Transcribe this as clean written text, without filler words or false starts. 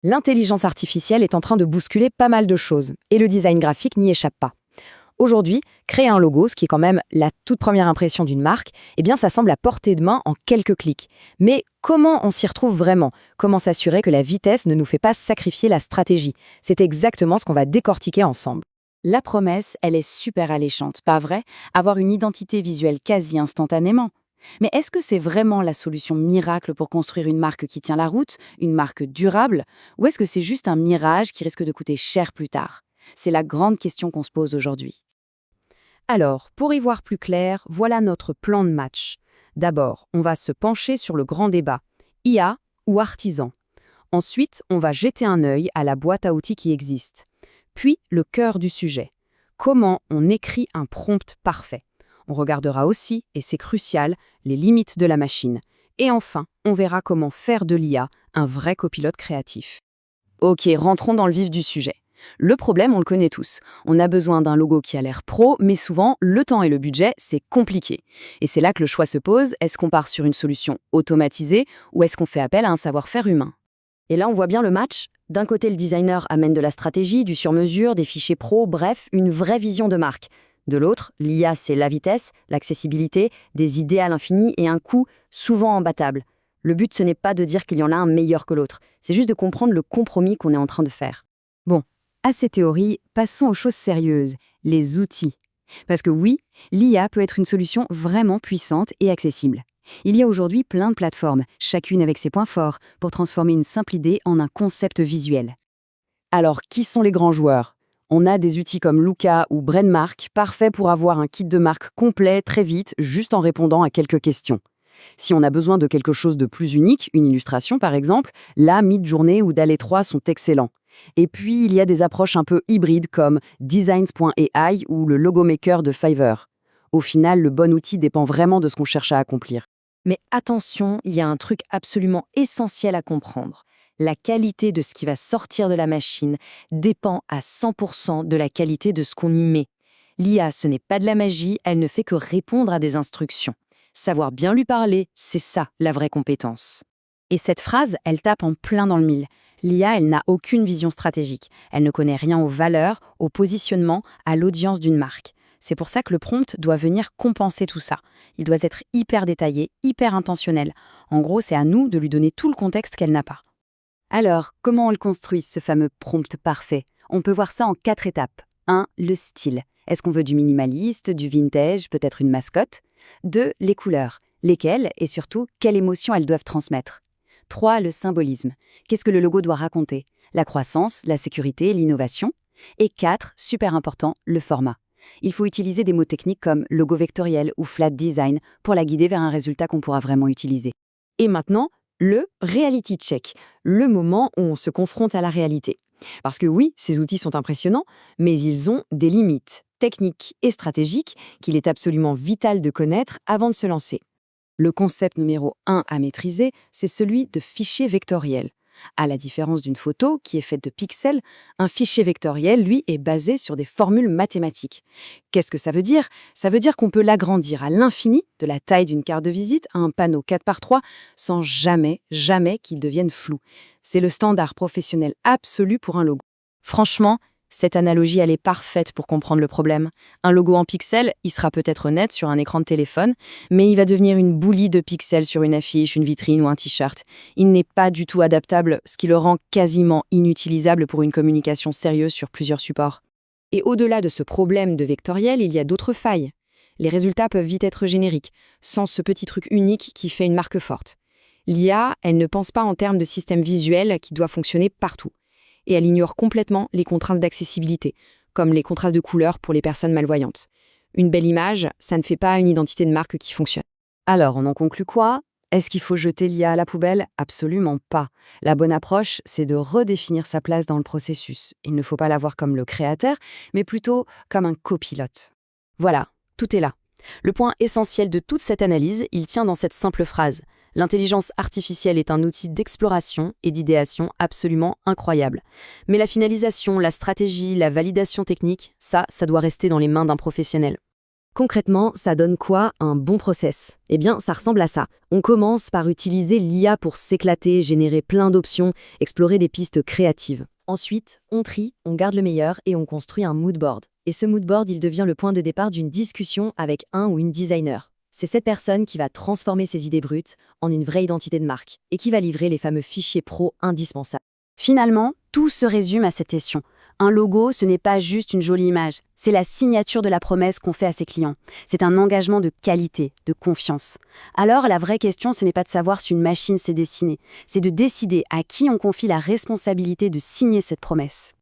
L'intelligence artificielle est en train de bousculer pas mal de choses, et le design graphique n'y échappe pas. Aujourd'hui, créer un logo, ce qui est quand même la toute première impression d'une marque, eh bien ça semble à portée de main en quelques clics. Mais comment on s'y retrouve vraiment? Comment s'assurer que la vitesse ne nous fait pas sacrifier la stratégie? C'est exactement ce qu'on va décortiquer ensemble. La promesse, elle est super alléchante, pas vrai? Avoir une identité visuelle quasi instantanément. Mais est-ce que c'est vraiment la solution miracle pour construire une marque qui tient la route, une marque durable, ou est-ce que c'est juste un mirage qui risque de coûter cher plus tard? C'est la grande question qu'on se pose aujourd'hui. Alors, pour y voir plus clair, voilà notre plan de match. D'abord, on va se pencher sur le grand débat, IA ou artisan. Ensuite, on va jeter un œil à la boîte à outils qui existe. Puis, le cœur du sujet. Comment on écrit un prompt parfait? On regardera aussi, et c'est crucial, les limites de la machine. Et enfin, on verra comment faire de l'IA un vrai copilote créatif. Ok, rentrons dans le vif du sujet. Le problème, on le connaît tous. On a besoin d'un logo qui a l'air pro, mais souvent, le temps et le budget, c'est compliqué. Et c'est là que le choix se pose, est-ce qu'on part sur une solution automatisée ou est-ce qu'on fait appel à un savoir-faire humain? Et là, on voit bien le match. D'un côté, le designer amène de la stratégie, du sur-mesure, des fichiers pro, bref, une vraie vision de marque. De l'autre, l'IA, c'est la vitesse, l'accessibilité, des idées à l'infini et un coût souvent imbattable. Le but, ce n'est pas de dire qu'il y en a un meilleur que l'autre, c'est juste de comprendre le compromis qu'on est en train de faire. Bon, à ces théories, passons aux choses sérieuses, les outils. Parce que oui, l'IA peut être une solution vraiment puissante et accessible. Il y a aujourd'hui plein de plateformes, chacune avec ses points forts, pour transformer une simple idée en un concept visuel. Alors, qui sont les grands joueurs? On a des outils comme Luca ou Brainmark, parfaits pour avoir un kit de marque complet très vite, juste en répondant à quelques questions. Si on a besoin de quelque chose de plus unique, une illustration par exemple, là, Midjourney ou DALL-E 3 sont excellents. Et puis, il y a des approches un peu hybrides comme Designs.ai ou le Logo Maker de Fiverr. Au final, le bon outil dépend vraiment de ce qu'on cherche à accomplir. Mais attention, il y a un truc absolument essentiel à comprendre. La qualité de ce qui va sortir de la machine dépend à 100% de la qualité de ce qu'on y met. L'IA, ce n'est pas de la magie, elle ne fait que répondre à des instructions. Savoir bien lui parler, c'est ça la vraie compétence. Et cette phrase, elle tape en plein dans le mille. L'IA, elle n'a aucune vision stratégique. Elle ne connaît rien aux valeurs, au positionnement, à l'audience d'une marque. C'est pour ça que le prompt doit venir compenser tout ça. Il doit être hyper détaillé, hyper intentionnel. En gros, c'est à nous de lui donner tout le contexte qu'elle n'a pas. Alors, comment on le construit, ce fameux prompt parfait? On peut voir ça en 4 étapes. 1. Le style. Est-ce qu'on veut du minimaliste, du vintage, peut-être une mascotte? 2. Les couleurs. Lesquelles et surtout, quelle émotion elles doivent transmettre? 3. Le symbolisme. Qu'est-ce que le logo doit raconter? La croissance, la sécurité, l'innovation? Et 4. Super important, le format. Il faut utiliser des mots techniques comme logo vectoriel ou flat design pour la guider vers un résultat qu'on pourra vraiment utiliser. Et maintenant, le reality check, le moment où on se confronte à la réalité. Parce que oui, ces outils sont impressionnants, mais ils ont des limites techniques et stratégiques qu'il est absolument vital de connaître avant de se lancer. Le concept numéro 1 à maîtriser, c'est celui de fichier vectoriel. À la différence d'une photo qui est faite de pixels, un fichier vectoriel, lui, est basé sur des formules mathématiques. Qu'est-ce que ça veut dire? Ça veut dire qu'on peut l'agrandir à l'infini, de la taille d'une carte de visite à un panneau 4x3, sans jamais qu'il devienne flou. C'est le standard professionnel absolu pour un logo. Franchement, cette analogie, elle est parfaite pour comprendre le problème. Un logo en pixels, il sera peut-être net sur un écran de téléphone, mais il va devenir une bouillie de pixels sur une affiche, une vitrine ou un t-shirt. Il n'est pas du tout adaptable, ce qui le rend quasiment inutilisable pour une communication sérieuse sur plusieurs supports. Et au-delà de ce problème de vectoriel, il y a d'autres failles. Les résultats peuvent vite être génériques, sans ce petit truc unique qui fait une marque forte. L'IA, elle ne pense pas en termes de système visuel qui doit fonctionner partout. Et elle ignore complètement les contraintes d'accessibilité, comme les contrastes de couleurs pour les personnes malvoyantes. Une belle image, ça ne fait pas une identité de marque qui fonctionne. Alors, on en conclut quoi? Est-ce qu'il faut jeter l'IA à la poubelle? Absolument pas. La bonne approche, c'est de redéfinir sa place dans le processus. Il ne faut pas la voir comme le créateur, mais plutôt comme un copilote. Voilà, tout est là. Le point essentiel de toute cette analyse, il tient dans cette simple phrase. L'intelligence artificielle est un outil d'exploration et d'idéation absolument incroyable. Mais la finalisation, la stratégie, la validation technique, ça doit rester dans les mains d'un professionnel. Concrètement, ça donne quoi un bon process? Eh bien, ça ressemble à ça. On commence par utiliser l'IA pour s'éclater, générer plein d'options, explorer des pistes créatives. Ensuite, on trie, on garde le meilleur et on construit un mood board. Et ce mood board, il devient le point de départ d'une discussion avec un ou une designer. C'est cette personne qui va transformer ses idées brutes en une vraie identité de marque et qui va livrer les fameux fichiers pro indispensables. Finalement, tout se résume à cette question. Un logo, ce n'est pas juste une jolie image, c'est la signature de la promesse qu'on fait à ses clients. C'est un engagement de qualité, de confiance. Alors, la vraie question, ce n'est pas de savoir si une machine s'est dessinée, c'est de décider à qui on confie la responsabilité de signer cette promesse.